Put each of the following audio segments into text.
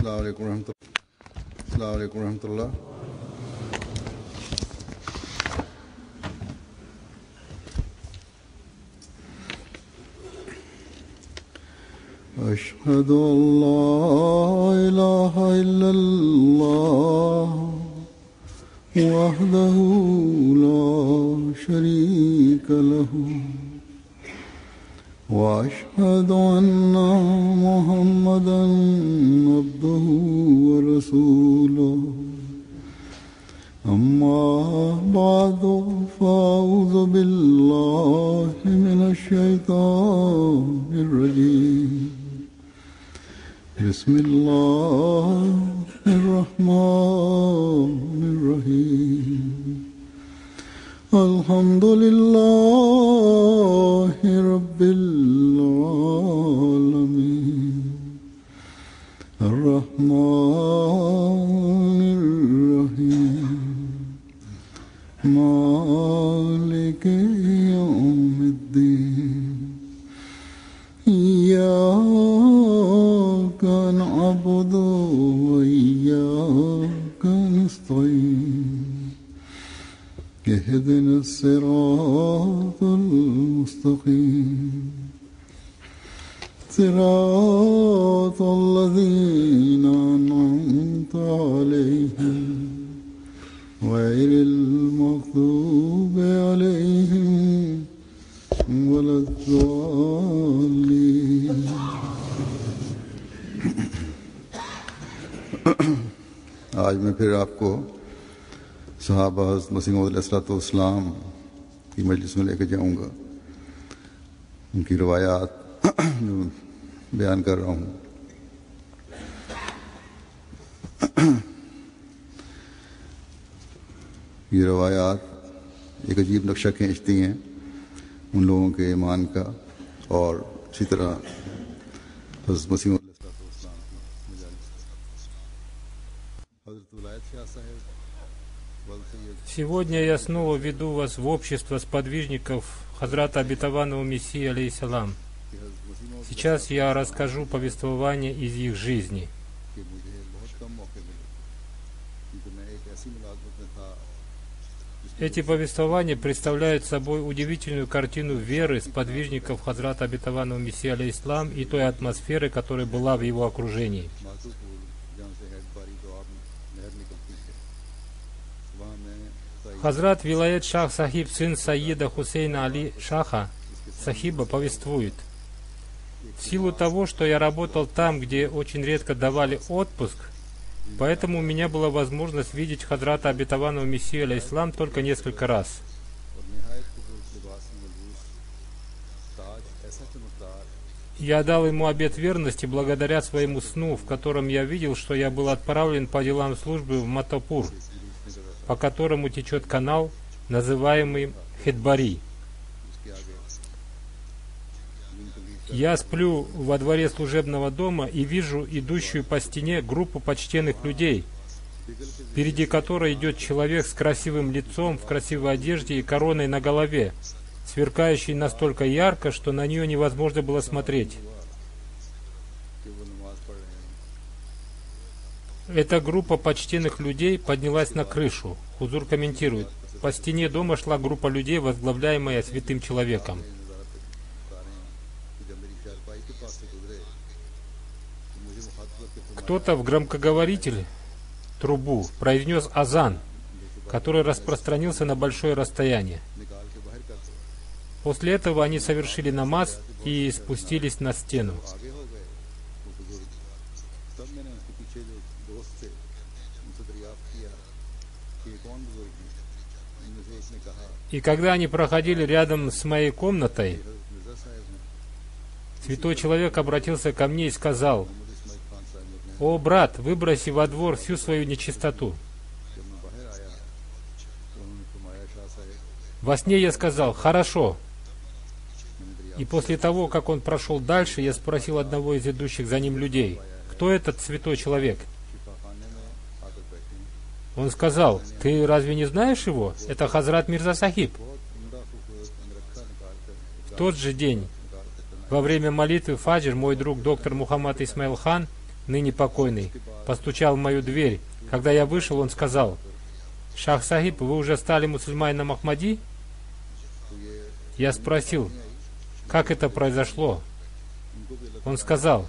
السلام عليكم ورحمة الله. أشهد أن لا إله إلا الله وحده لا شريك له وأشهد أن محمدا عبده ورسوله أما بعد فأعوذ بالله من الشيطان الرجيم بسم الله الرحمن الرحيم الحمد لله رب العالمين الرحمن الرحيم مالك يوم الدين إياك نعبد وإياك نستعين اهدنا الصراط المستقيم صراط الذين أنعمت عليهم غير المغضوب عليهم ولا الضالين. आज मैं फिर आपको सहाबा मसीह मौऊद अलैहिस्सलाम की मजलिस में लेकर जाऊंगा, उनकी रवायात बयान कर रहा हूँ। ये रवायात एक अजीब नक्शा खींचती हैं उन लोगों के ईमान का, और इसी तरह हज़रत मसीह मौऊद अलैहिस्सलाम की मजालिस। हज़रत वलायत शाह साहब। Сегодня я снова веду вас в общество сподвижников Хазрата Обетованного Мессии алейхиссалам. Сейчас я расскажу повествование из их жизни. Эти повествования представляют собой удивительную картину веры сподвижников Хазрата Обетованного Мессии алейхиссалам и той атмосферы, которая была в его окружении. Хазрат Вилайет Шах Сахиб, сын Саида Хусейна Али Шаха Сахиба, повествует: в силу того, что я работал там, где очень редко давали отпуск, поэтому у меня была возможность видеть Хазрата Обетованного Мессию алейхиссалам только несколько раз. Я дал ему обет верности благодаря своему сну, в котором я видел, что я был отправлен по делам службы в Матапур, по которому течет канал, называемый Хедбари. Я сплю во дворе служебного дома и вижу идущую по стене группу почтенных людей, впереди которой идет человек с красивым лицом, в красивой одежде и короной на голове, сверкающей настолько ярко, что на нее невозможно было смотреть. Эта группа почтенных людей поднялась на крышу. Хузур комментирует: по стене дома шла группа людей, возглавляемая святым человеком. Кто-то в громкоговоритель, трубу, произнес азан, который распространился на большое расстояние. После этого они совершили намаз и спустились на стену. И когда они проходили рядом с моей комнатой, святой человек обратился ко мне и сказал: «О, брат, выброси во двор всю свою нечистоту». Во сне я сказал: «Хорошо». И после того, как он прошел дальше, я спросил одного из идущих за ним людей: «Кто этот святой человек?» Он сказал: «Ты разве не знаешь его? Это Хазрат Мирза Сахиб». В тот же день, во время молитвы фаджр, мой друг доктор Мухаммад Исмаил Хан ныне покойный, постучал в мою дверь. Когда я вышел, он сказал: «Шах Сахиб, вы уже стали мусульманином Ахмади?» Я спросил: «Как это произошло?» Он сказал: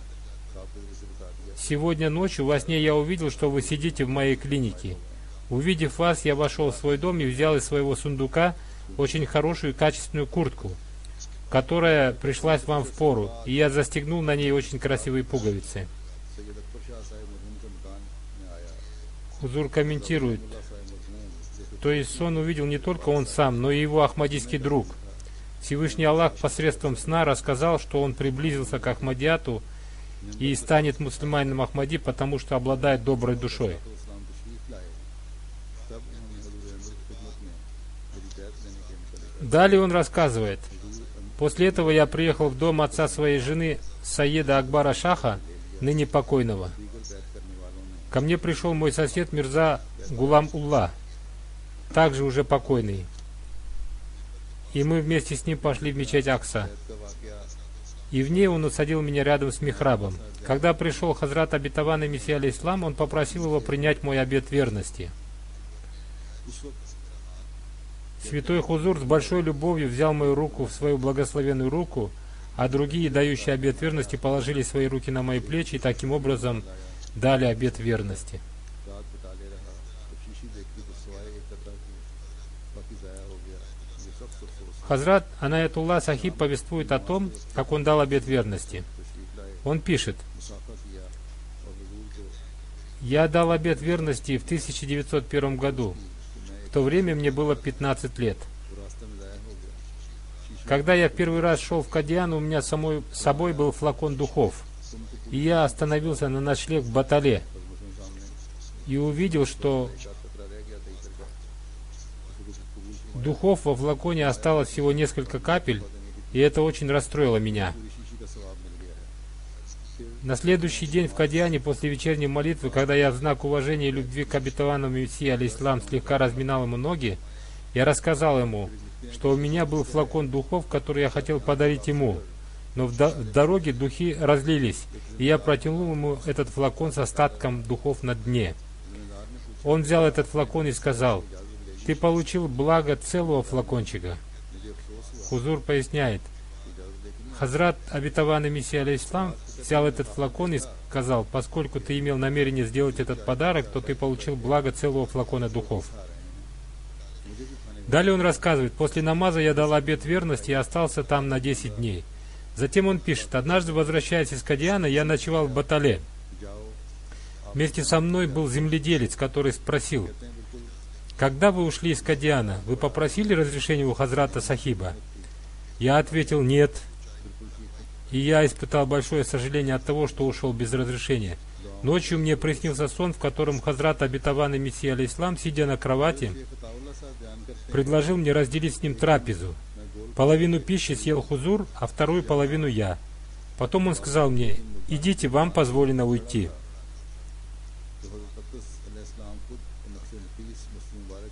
«Сегодня ночью во сне я увидел, что вы сидите в моей клинике. Увидев вас, я вошел в свой дом и взял из своего сундука очень хорошую и качественную куртку, которая пришлась вам в пору, и я застегнул на ней очень красивые пуговицы». Хузур комментирует: то есть сон увидел не только он сам, но и его ахмадийский друг. Всевышний Аллах посредством сна рассказал, что он приблизился к Ахмадиату и станет мусульманином Ахмади, потому что обладает доброй душой. Далее он рассказывает: после этого я приехал в дом отца своей жены Саеда Акбара Шаха, ныне покойного. Ко мне пришел мой сосед Мирза Гулам Улла, также уже покойный. И мы вместе с ним пошли в мечеть Акса. И в ней он усадил меня рядом с михрабом. Когда пришел Хазрат обетованный Мессия алейхиссалам, он попросил его принять мой обет верности. Святой Хузур с большой любовью взял мою руку в свою благословенную руку, а другие, дающие обет верности, положили свои руки на мои плечи и таким образом дали обет верности. Хазрат Анаятулла Сахиб повествует о том, как он дал обет верности. Он пишет: «Я дал обет верности в 1901 году. В то время мне было 15 лет. Когда я в первый раз шел в Кадьян, у меня с собой был флакон духов, и я остановился на ночлег в Батале и увидел, что духов во флаконе осталось всего несколько капель, и это очень расстроило меня. На следующий день в Кадьяне после вечерней молитвы, когда я в знак уважения и любви к обетованному Мессии алейхиссалам слегка разминал ему ноги, я рассказал ему, что у меня был флакон духов, который я хотел подарить ему, но в дороге духи разлились, и я протянул ему этот флакон с остатком духов на дне. Он взял этот флакон и сказал: «Ты получил благо целого флакончика». Хузур поясняет: Хазрат обетованный Мессия алейхиссалам взял этот флакон и сказал: «Поскольку ты имел намерение сделать этот подарок, то ты получил благо целого флакона духов». Далее он рассказывает: «После намаза я дал обет верности и остался там на 10 дней. Затем он пишет: однажды, возвращаясь из Кадьяна, я ночевал в Батале. Вместе со мной был земледелец, который спросил: когда вы ушли из Кадьяна, вы попросили разрешения у Хазрата Сахиба? Я ответил: нет. И я испытал большое сожаление от того, что ушел без разрешения. Ночью мне приснился сон, в котором Хазрат обетованный Мессия алейхиссалам, сидя на кровати, предложил мне разделить с ним трапезу. Половину пищи съел Хузур, а вторую половину я. Потом он сказал мне: идите, вам позволено уйти».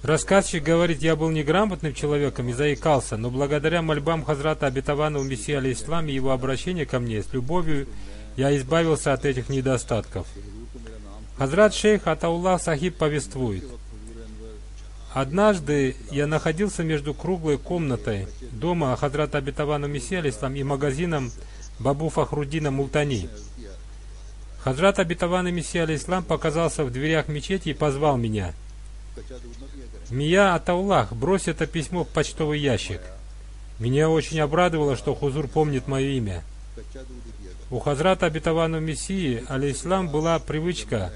Рассказчик говорит: «Я был неграмотным человеком и заикался, но благодаря мольбам Хазрата обетованного Мессии алейхиссалам и его обращения ко мне с любовью я избавился от этих недостатков». Хазрат шейх Атауллах Сахиб повествует: «Однажды я находился между круглой комнатой дома Хазрата обетованного Мессии алейхиссалам и магазином Бабу Фахруддина Мултани. Хазрат обетованный Мессия алейхиссалам показался в дверях мечети и позвал меня: «Мия Атауллах, брось это письмо в почтовый ящик». Меня очень обрадовало, что Хузур помнит мое имя. У Хазрата обетованного Мессии алейхиссалам была привычка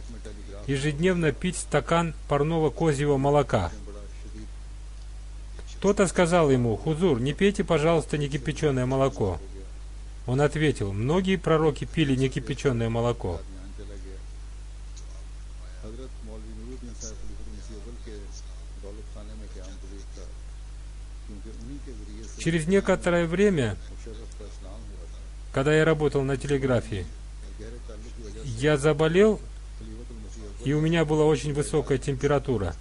ежедневно пить стакан парного козьего молока. Кто-то сказал ему: «Хузур, не пейте, пожалуйста, некипяченое молоко». Он ответил: «Многие пророки пили некипяченое молоко». Через некоторое время, когда я работал на телеграфии, я заболел, и у меня была очень высокая температура.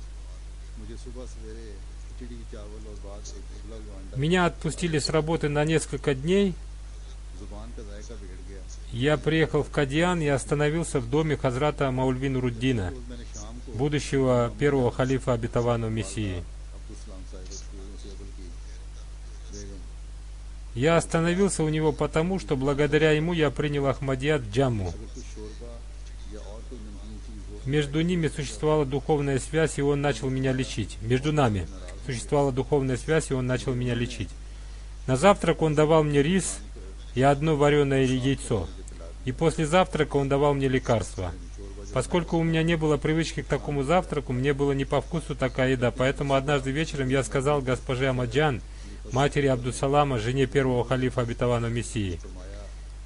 Меня отпустили с работы на несколько дней, Я приехал в Кадьян и остановился в доме хазрата Маульви Нуруддина, будущего первого халифа обетованного Мессии. Я остановился у него потому, что благодаря ему я принял Ахмадият в Джамму. Между ними существовала духовная связь, и он начал меня лечить. Между нами существовала духовная связь, и он начал меня лечить. На завтрак он давал мне рис и одно вареное яйцо. И после завтрака он давал мне лекарства. Поскольку у меня не было привычки к такому завтраку, мне было не по вкусу такая еда. Поэтому однажды вечером я сказал госпоже Амаджан, матери Абдусалама, жене первого халифа обетованного Мессии: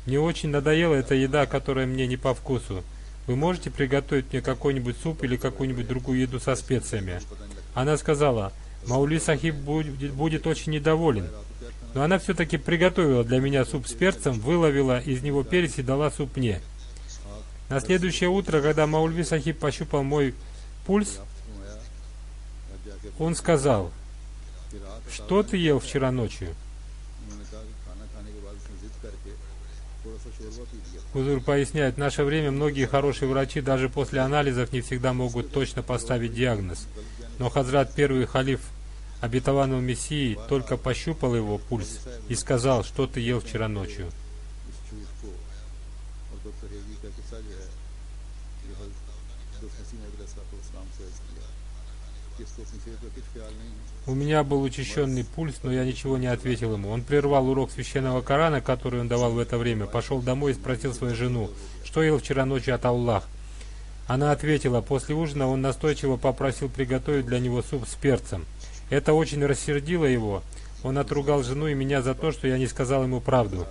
«Мне очень надоела эта еда, которая мне не по вкусу. Вы можете приготовить мне какой-нибудь суп или какую-нибудь другую еду со специями?» Она сказала: «Маули Сахиб будет очень недоволен». Но она все-таки приготовила для меня суп с перцем, выловила из него перец и дала суп мне. На следующее утро, когда Маульви Сахиб пощупал мой пульс, он сказал: «Что ты ел вчера ночью?» Хузур поясняет: в наше время многие хорошие врачи даже после анализов не всегда могут точно поставить диагноз. Но Хазрат первый халиф обетованного Мессии только пощупал его пульс и сказал: «Что ты ел вчера ночью?» У меня был учащенный пульс, но я ничего не ответил ему. Он прервал урок священного Корана, который он давал в это время, пошел домой и спросил свою жену: «Что ел вчера ночью от Аллах?» Она ответила: после ужина он настойчиво попросил приготовить для него суп с перцем. Это очень рассердило его. Он отругал жену и меня за то, что я не сказал ему правду.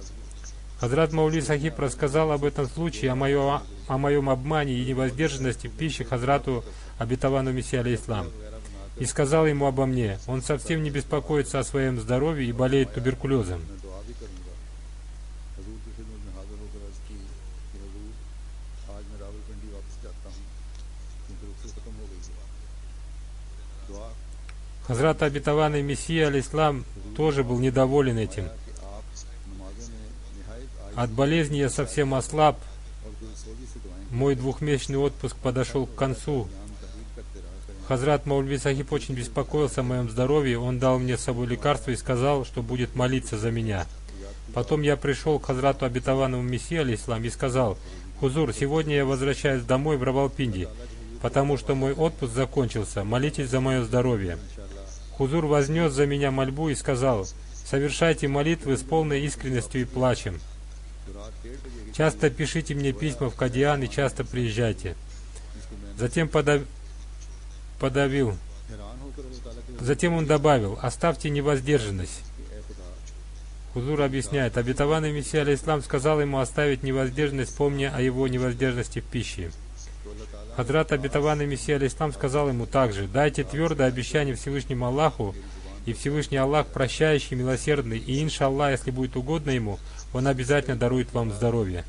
Хазрат Маули Сахиб рассказал об этом случае, о моем обмане и невоздержанности в пище Хазрату обетованному Мессии алейхиссалам, и сказал ему обо мне. Он совсем не беспокоится о своем здоровье и болеет туберкулезом. Хазрат обетованный Мессия алейхиссалам тоже был недоволен этим. От болезни я совсем ослаб. Мой двухмесячный отпуск подошел к концу. Хазрат Маульви Сахиб очень беспокоился о моем здоровье. Он дал мне с собой лекарство и сказал, что будет молиться за меня. Потом я пришел к Хазрату обетованному Мессии алейхиссалам и сказал: «Хузур, сегодня я возвращаюсь домой в Равалпинди, потому что мой отпуск закончился. Молитесь за мое здоровье». Хузур вознес за меня мольбу и сказал: «Совершайте молитвы с полной искренностью и плачем. Часто пишите мне письма в Кадьян и часто приезжайте». Затем он добавил: «Оставьте невоздержанность». Хузур объясняет: обетованный Мессия алейхиссалам сказал ему оставить невоздержанность, помня о его невоздержанности в пище. Хазрат обетованный Мессия алейхиссалам сказал ему также: «Дайте твердое обещание Всевышнему Аллаху, и Всевышний Аллах прощающий, милосердный, и иншаллах, если будет угодно ему, он обязательно дарует вам здоровье».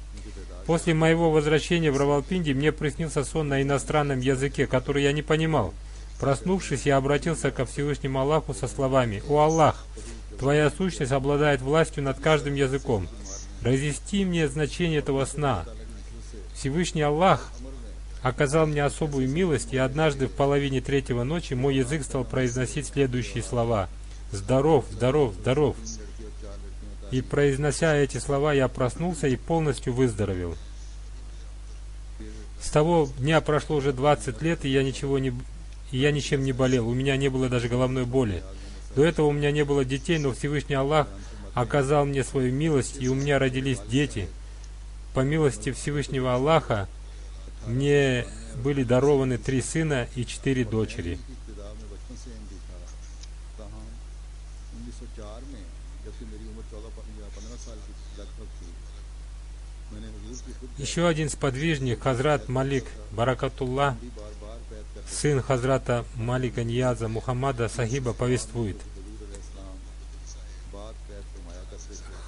После моего возвращения в Равалпинди мне приснился сон на иностранном языке, который я не понимал. Проснувшись, я обратился ко Всевышнему Аллаху со словами: «О Аллах, Твоя сущность обладает властью над каждым языком. Разъясни мне значение этого сна». Всевышний Аллах оказал мне особую милость, и однажды в половине третьего ночи мой язык стал произносить следующие слова: «Здоров, здоров, здоров». И произнося эти слова, я проснулся и полностью выздоровел. С того дня прошло уже 20 лет, и я ничем не болел. У меня не было даже головной боли. До этого у меня не было детей, но Всевышний Аллах оказал мне свою милость, и у меня родились дети. По милости Всевышнего Аллаха мне были дарованы 3 сына и 4 дочери. Еще один сподвижник, Хазрат Малик Баракатулла, сын Хазрата Малика Нияза Мухаммада Сахиба, повествует: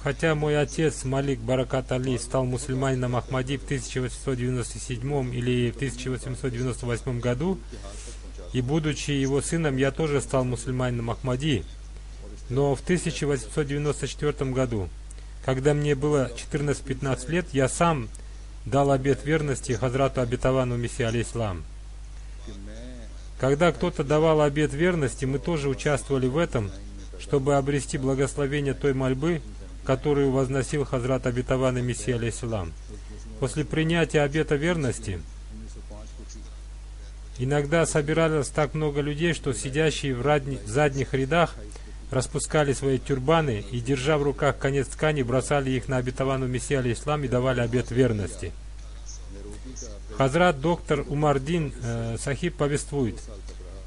хотя мой отец Малик Баракат Али стал мусульманином Ахмади в 1897 или в 1898 году, и будучи его сыном, я тоже стал мусульманином Ахмади, но в 1894 году, когда мне было 14-15 лет, я сам дал обет верности Хазрату Обетовану Мессии алейхиссалам. Когда кто-то давал обет верности, мы тоже участвовали в этом, чтобы обрести благословение той мольбы, которую возносил Хазрат Обетованный Мессия алейхиссалам. После принятия обета верности иногда собиралось так много людей, что сидящие в задних рядах распускали свои тюрбаны и, держа в руках конец ткани, бросали их на Обетованного Мессию алейхиссалам и давали обет верности. Хазрат доктор Умардин Сахиб повествует: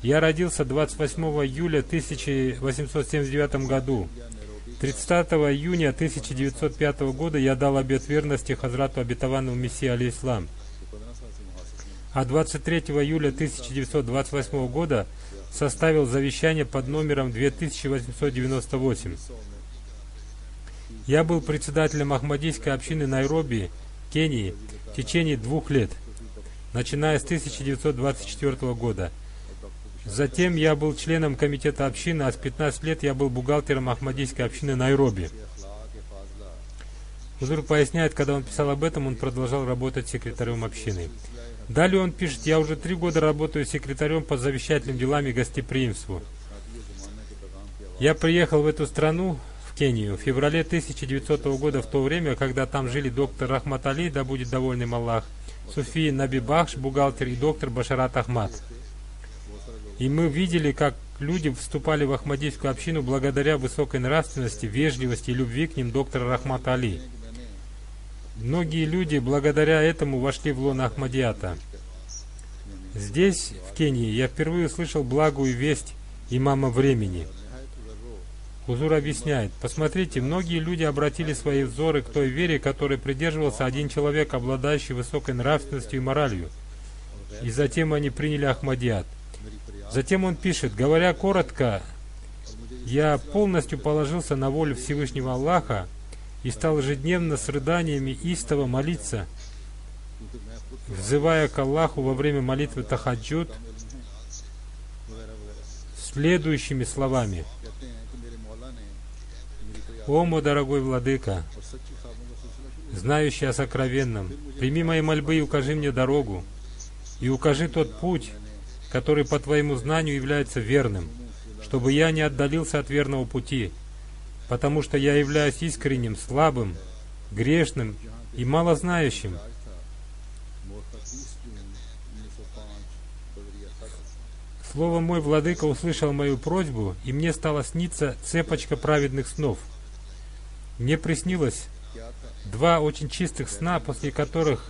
«Я родился 28 июля 1879 году. 30 июня 1905 года я дал обет верности Хазрату Обетованному Мессии алейхиссалам. А 23 июля 1928 года составил завещание под номером 2898. Я был председателем Ахмадийской общины Найроби, Кении, в течение 2 лет, начиная с 1924 года. Затем я был членом комитета общины, а с 15 лет я был бухгалтером Ахмадийской общины Найроби». Хузур поясняет, когда он писал об этом, он продолжал работать секретарем общины. Далее он пишет: «Я уже 3 года работаю секретарем по завещательным делам и гостеприимству. Я приехал в эту страну, в Кению, в феврале 1900 года, в то время, когда там жили доктор Рахмат Али, да будет доволен им Аллах, Суфи Наби Бахш, бухгалтер, и доктор Башарат Ахмад. И мы видели, как люди вступали в Ахмадийскую общину благодаря высокой нравственности, вежливости и любви к ним доктора Рахмата Али. Многие люди благодаря этому вошли в лоно Ахмадията. Здесь, в Кении, я впервые услышал благую весть имама времени». Хузур объясняет: «Посмотрите, многие люди обратили свои взоры к той вере, которой придерживался один человек, обладающий высокой нравственностью и моралью. И затем они приняли Ахмадият». Затем он пишет: «Говоря коротко, я полностью положился на волю Всевышнего Аллаха и стал ежедневно с рыданиями истово молиться, взывая к Аллаху во время молитвы Тахаджуд следующими словами: «О, мой дорогой владыка, знающий о сокровенном, прими мои мольбы и укажи мне дорогу, и укажи тот путь, который по твоему знанию является верным, чтобы я не отдалился от верного пути, потому что я являюсь искренним, слабым, грешным и малознающим». Слово «мой владыка» услышал мою просьбу, и мне стала сниться цепочка праведных снов. Мне приснилось 2 очень чистых сна, после которых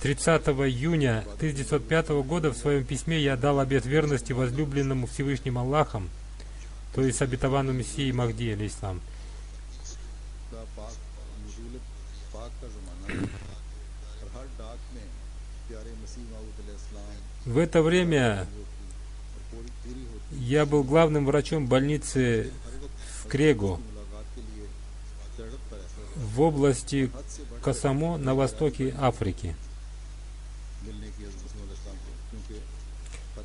30 июня 1905 года в своем письме я дал обет верности возлюбленному Всевышним Аллахом, то есть обетованному Мессии Махди алейхиссалам. В это время я был главным врачом больницы в Крего, в области Касамо на востоке Африки.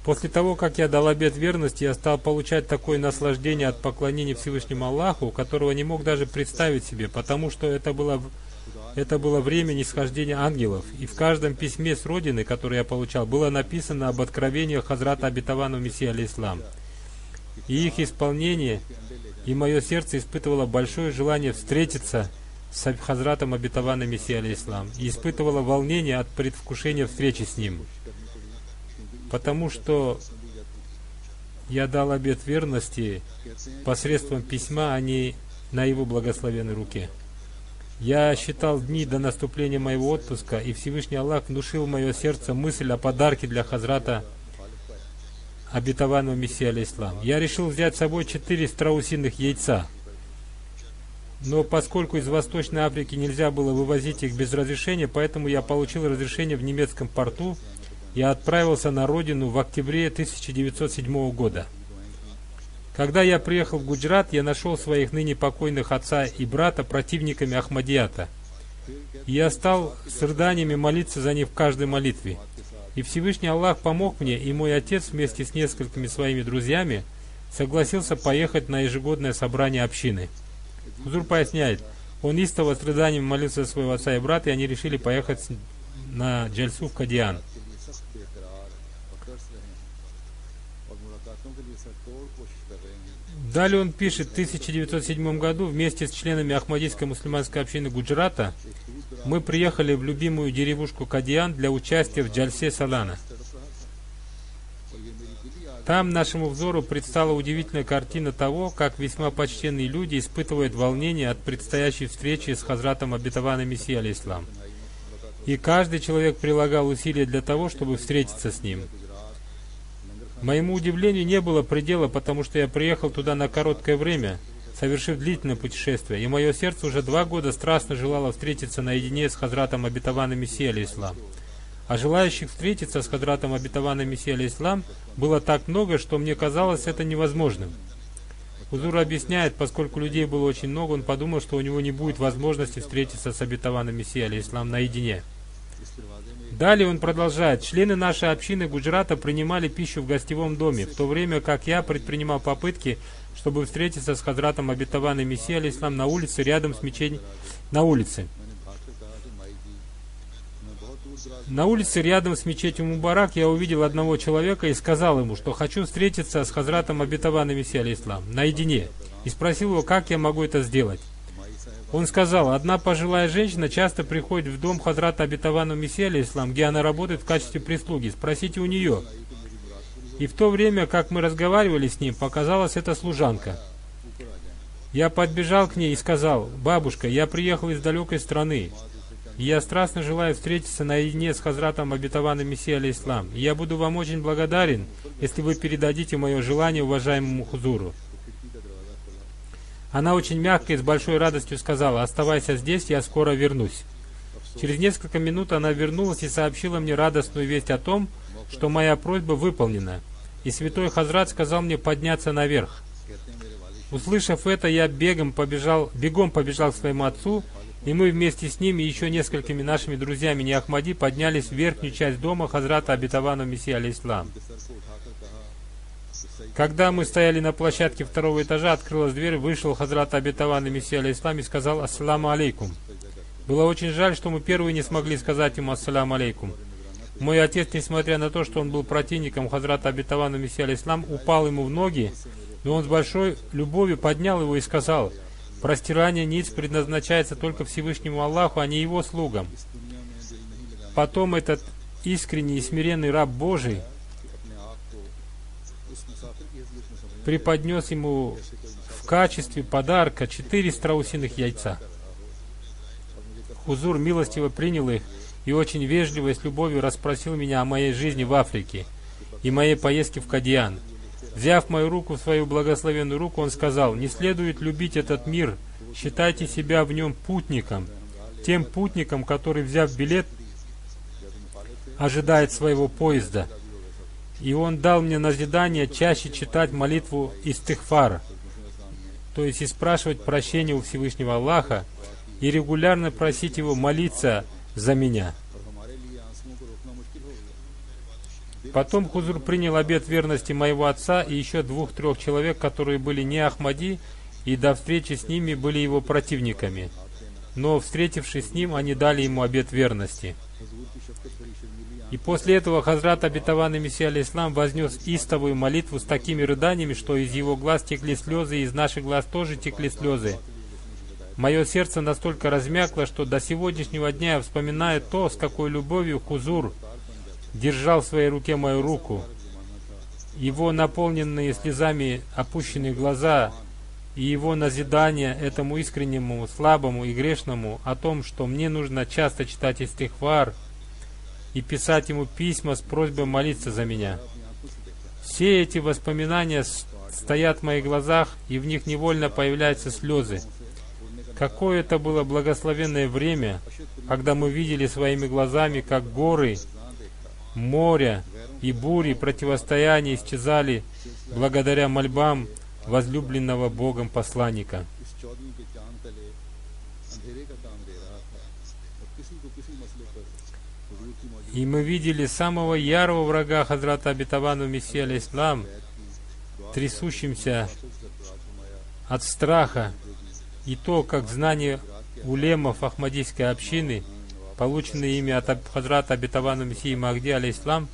После того, как я дал обет верности, я стал получать такое наслаждение от поклонения Всевышнему Аллаху, которого не мог даже представить себе, потому что это было время нисхождения ангелов, и в каждом письме с родины, которое я получал, было написано об откровениях Хазрата Обетованного Мессии алейхиссалам. И их исполнение, и мое сердце испытывало большое желание встретиться с Хазратом Обетованным Мессией алейхиссалам, и испытывало волнение от предвкушения встречи с ним, потому что я дал обет верности посредством письма, а не на его благословенной руке. Я считал дни до наступления моего отпуска, и Всевышний Аллах внушил в мое сердце мысль о подарке для Хазрата Обетованного Мессии алейхиссалам. Я решил взять с собой 4 страусиных яйца, но поскольку из Восточной Африки нельзя было вывозить их без разрешения, поэтому я получил разрешение в немецком порту и отправился на родину в октябре 1907 года. Когда я приехал в Гуджрат, я нашел своих ныне покойных отца и брата противниками Ахмадията. И я стал с рыданиями молиться за них в каждой молитве. И Всевышний Аллах помог мне, и мой отец вместе с несколькими своими друзьями согласился поехать на ежегодное собрание общины. Хузур поясняет: Он истово страданием молился за своего отца и брата, и они решили поехать на джальсу в Кадиан. Далее он пишет: в 1907 году вместе с членами Ахмадийской мусульманской общины Гуджрата мы приехали в любимую деревушку Кадиан для участия в джальсе Салана. Там нашему взору предстала удивительная картина того, как весьма почтенные люди испытывают волнение от предстоящей встречи с Хазратом Обетованным Мессией алейхиссалам. И каждый человек прилагал усилия для того, чтобы встретиться с ним. Моему удивлению не было предела, потому что я приехал туда на короткое время, совершив длительное путешествие, и мое сердце уже 2 года страстно желало встретиться наедине с Хазратом Обетованным Мессией алейхиссалам. А желающих встретиться с Хазратом Обетованным Мессией алейхиссалам было так много, что мне казалось это невозможным. Хузур объясняет, поскольку людей было очень много, он подумал, что у него не будет возможности встретиться с Обетованным Мессией алейхиссалам наедине. Далее он продолжает: члены нашей общины Гуджрата принимали пищу в гостевом доме, в то время как я предпринимал попытки, чтобы встретиться с Хазратом Обетованным Мессией алейхиссалам на улице рядом с мечетью. На улице рядом с мечетью Мубарак я увидел одного человека и сказал ему, что хочу встретиться с Хазратом Обетованным Мессией алейхиссалам наедине, и спросил его, как я могу это сделать. Он сказал: одна пожилая женщина часто приходит в дом Хазрата Обетованного Мессии алейхиссалам, где она работает в качестве прислуги. Спросите у нее. И в то время, как мы разговаривали с ним, показалась эта служанка. Я подбежал к ней и сказал: бабушка, я приехал из далекой страны, и я страстно желаю встретиться наедине с Хазратом Обетованным Мессией алейхиссалам, и я буду вам очень благодарен, если вы передадите мое желание уважаемому Хузуру. Она очень мягко и с большой радостью сказала: оставайся здесь, я скоро вернусь. Через несколько минут она вернулась и сообщила мне радостную весть о том, что моя просьба выполнена, и святой Хазрат сказал мне подняться наверх. Услышав это, я бегом побежал к своему отцу, и мы вместе с ним и еще несколькими нашими друзьями не Ахмади поднялись в верхнюю часть дома Хазрата Обетованного Мессии алейхиссалам. Когда мы стояли на площадке 2-го этажа, открылась дверь, вышел Хазрат Обетованный Мессия алейхиссалам и сказал: ассаляму алейкум. Было очень жаль, что мы первые не смогли сказать ему ассаляму алейкум. Мой отец, несмотря на то, что он был противником Хазрата Обетованного Мессии алейхиссалам, упал ему в ноги, но он с большой любовью поднял его и сказал: простирание ниц предназначается только Всевышнему Аллаху, а не его слугам. Потом этот искренний и смиренный раб Божий преподнес ему в качестве подарка 4 страусиных яйца. Хузур милостиво принял их и очень вежливо и с любовью расспросил меня о моей жизни в Африке и моей поездке в Кадиан. Взяв мою руку в свою благословенную руку, он сказал: не следует любить этот мир, считайте себя в нем путником, тем путником, который, взяв билет, ожидает своего поезда. И он дал мне назидание чаще читать молитву истихфар, то есть и спрашивать прощения у Всевышнего Аллаха, и регулярно просить его молиться за меня. Потом Хузур принял обет верности моего отца и еще 2-3 человек, которые были не Ахмади, и до встречи с ними были его противниками. Но, встретившись с ним, они дали ему обет верности. И после этого Хазрат Обетованный Мессия алейхиссалам вознес истовую молитву с такими рыданиями, что из его глаз текли слезы, и из наших глаз тоже текли слезы. Мое сердце настолько размякло, что до сегодняшнего дня я вспоминаю то, с какой любовью Хузур держал в своей руке мою руку. Его наполненные слезами опущенные глаза и его назидание этому искреннему, слабому и грешному о том, что мне нужно часто читать истихфар и писать ему письма с просьбой молиться за меня. Все эти воспоминания стоят в моих глазах, и в них невольно появляются слезы. Какое это было благословенное время, когда мы видели своими глазами, как горы, моря и бури противостояния исчезали благодаря мольбам возлюбленного Богом посланника. И мы видели самого ярого врага Хазрата Обетованного Мессии алейхиссалам, трясущимся от страха, и то, как знание улемов Ахмадийской общины, полученные ими от Хазрата Обетованного Мессии Махди, алейхиссалам,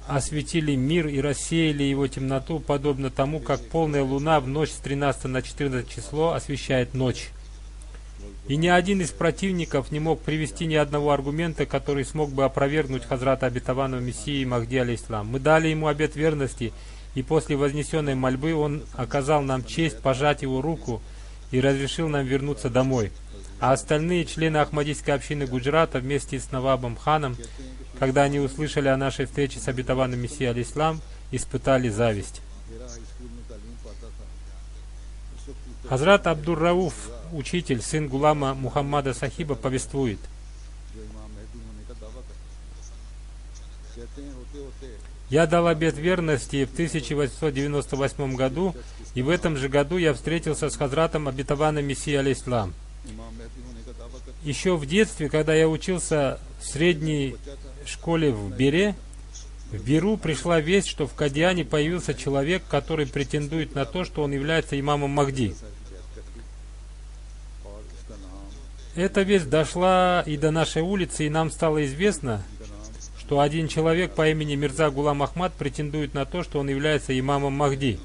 осветили мир и рассеяли его темноту, подобно тому, как полная луна в ночь с 13 на 14 число освещает ночь. И ни один из противников не мог привести ни одного аргумента, который смог бы опровергнуть Хазрата Обетованного Мессии Махди, алейхиссалам. Мы дали ему обет верности, и после вознесенной мольбы он оказал нам честь пожать его руку и разрешил нам вернуться домой. А остальные члены Ахмадийской общины Гуджрата вместе с Навабом Ханом, когда они услышали о нашей встрече с Обетованным Мессией, алейхиссалам, испытали зависть. Хазрат Абдур-Рауф, учитель, сын Гулама Мухаммада Сахиба, повествует: «Я дал обет верности в 1898 году, и в этом же году я встретился с Хазратом Обетованным Мессией, алейхиссалам. Еще в детстве, когда я учился в средней школе в Беру пришла весть, что в Кадиане появился человек, который претендует на то, что он является имамом Махди. Эта весть дошла и до нашей улицы, и нам стало известно, что один человек по имени Мирза Гулам Ахмад претендует на то, что он является имамом Махди.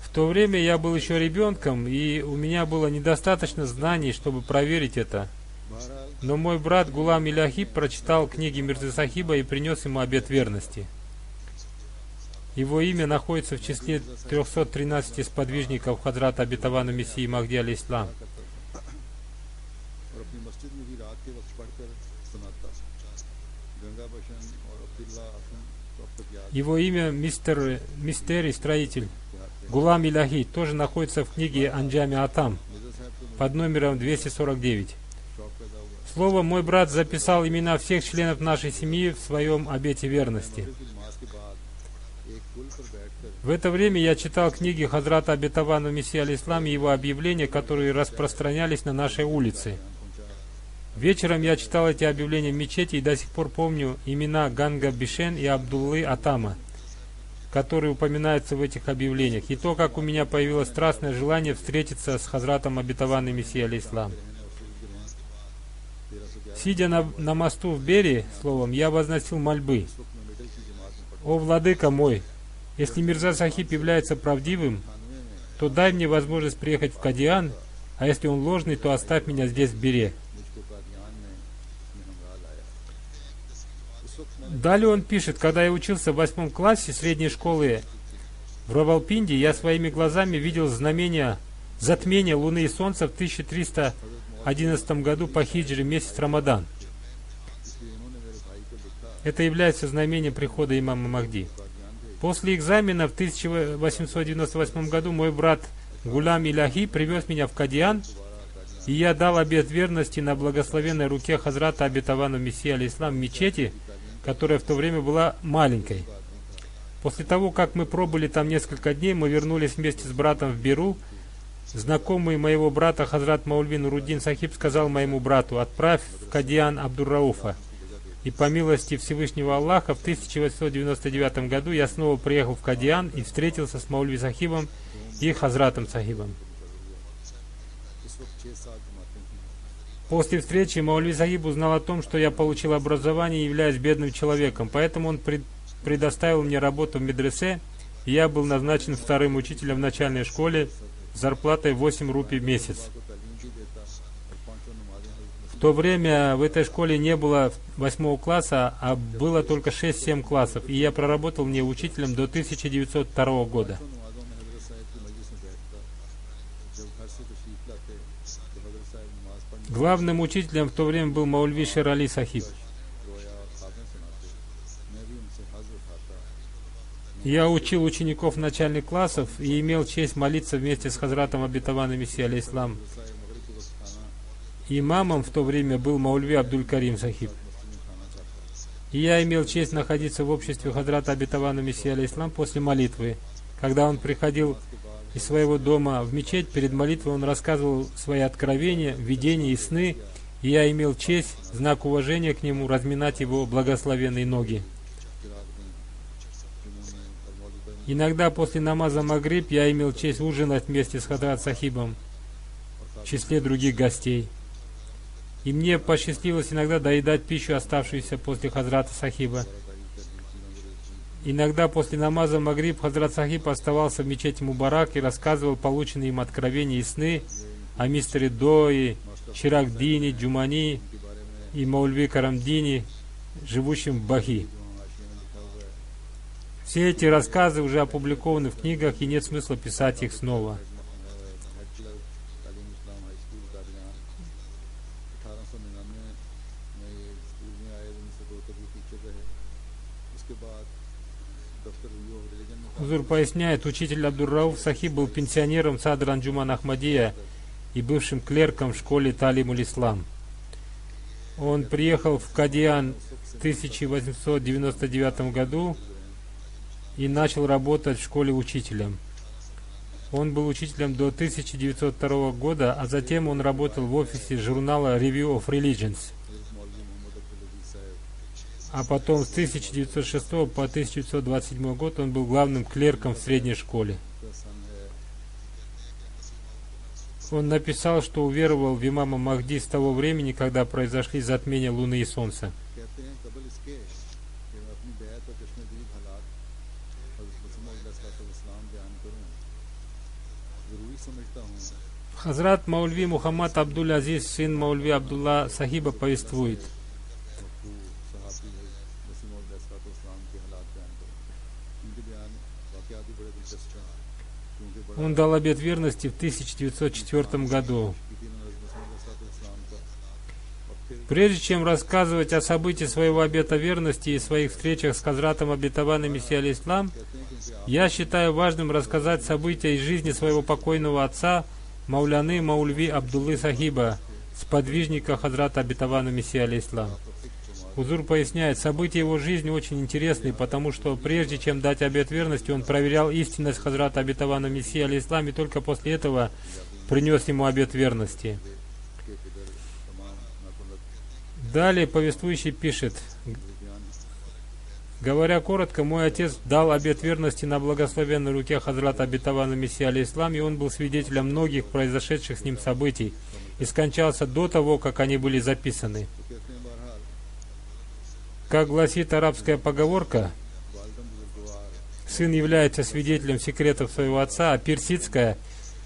В то время я был еще ребенком, и у меня было недостаточно знаний, чтобы проверить это. Но мой брат Гулам Иляхиб прочитал книги Мирзы Сахиба и принес ему обет верности. Его имя находится в числе 313 сподвижников Хазрата Обетованного Мессии Махди, алейхиссалам. Его имя Мистерий Строитель Гулам Иляхи тоже находится в книге Анджами Атам под номером 249. Словом, мой брат записал имена всех членов нашей семьи в своем обете верности. В это время я читал книги Хазрата Обетованного Мессии, алейхиссалам, и его объявления, которые распространялись на нашей улице. Вечером я читал эти объявления в мечети и до сих пор помню имена Ганга Бишен и Абдуллы Атама, которые упоминаются в этих объявлениях, и то, как у меня появилось страстное желание встретиться с Хазратом Обетованным Мессией, алейхиссалам. Сидя на мосту в Бери, словом, я возносил мольбы: «О, владыка мой, если Мирза Сахиб является правдивым, то дай мне возможность приехать в Кадиан, а если он ложный, то оставь меня здесь, в Бере». Далее он пишет: «Когда я учился в 8 классе средней школы в Равалпинди, я своими глазами видел затмение Луны и Солнца в 1311 году по хиджре, месяц Рамадан. Это является знамением прихода имама Махди. После экзамена в 1898 году мой брат Гулам Иляхи привез меня в Кадиан, и я дал обет верности на благословенной руке Хазрата Обетованного Мессии, алейхиссалам, в мечети, которая в то время была маленькой. После того, как мы пробыли там несколько дней, мы вернулись вместе с братом в Беру. Знакомый моего брата Хазрат Маульви Нуруддин Сахиб сказал моему брату: отправь в Кадиан Абдур-Рауфа. И по милости Всевышнего Аллаха в 1899 году я снова приехал в Кадиан и встретился с Маульви Сахибом и Хазратом Сахибом. После встречи Маульви Сахиб узнал о том, что я получил образование и являюсь бедным человеком, поэтому он предоставил мне работу в медресе, и я был назначен вторым учителем в начальной школе с зарплатой 8 рупий в месяц. В то время в этой школе не было 8 класса, а было только 6-7 классов, и я проработал в ней учителем до 1902 года. Главным учителем в то время был Маульви Шер Али Сахиб. Я учил учеников начальных классов и имел честь молиться вместе с Хазратом Обетованным Мессией, алейхиссалам. Имамом в то время был Маульви Абдуль-Карим Сахиб. И я имел честь находиться в обществе Хазрата Обетованного Мессии, алейхиссалам, после молитвы. Когда он приходил из своего дома в мечеть, перед молитвой он рассказывал свои откровения, видения и сны, и я имел честь, в знак уважения к нему, разминать его благословенные ноги. Иногда после намаза Магриб я имел честь ужинать вместе с Хадрат Сахибом в числе других гостей. И мне посчастливилось иногда доедать пищу, оставшуюся после Хазрата Сахиба. Иногда после намаза Магриб Хазрат Сахиб оставался в мечети Мубарак и рассказывал полученные им откровения и сны о мистере Дои, Чирагдине, Джумани и Маульви Карамдине, живущем в Бахи. Все эти рассказы уже опубликованы в книгах, и нет смысла писать их снова. Хузур поясняет, учитель Абдур-Рауф Сахиб был пенсионером Садр Анджуман Ахмадия и бывшим клерком в школе Талимуль-Ислам. Он приехал в Кадиан в 1899 году и начал работать в школе учителем. Он был учителем до 1902 года, а затем он работал в офисе журнала Review of Religions. А потом с 1906 по 1927 год он был главным клерком в средней школе. Он написал, что уверовал в имама Махди с того времени, когда произошли затмения Луны и Солнца. Хазрат Маульви Мухаммад Абдуль-Азиз, сын Маульви Абдулла Сахиба, повествует. Он дал обет верности в 1904 году. Прежде чем рассказывать о событии своего обета верности и своих встречах с Хазратом обетованным Мессией алейхиссалам, я считаю важным рассказать события из жизни своего покойного отца Мауляны Маульви Абдуллы Сахиба, сподвижника Хазрата обетованного Мессией алейхиссалам. Хузур поясняет, события его жизни очень интересны, потому что прежде чем дать обет верности, он проверял истинность Хазрата обетованного Мессии алейхиссалам и только после этого принес ему обет верности. Далее повествующий пишет: говоря коротко, мой отец дал обет верности на благословенной руке Хазрата обетованного Мессии алейхиссалам, и он был свидетелем многих произошедших с ним событий и скончался до того, как они были записаны. Как гласит арабская поговорка, сын является свидетелем секретов своего отца, а персидская,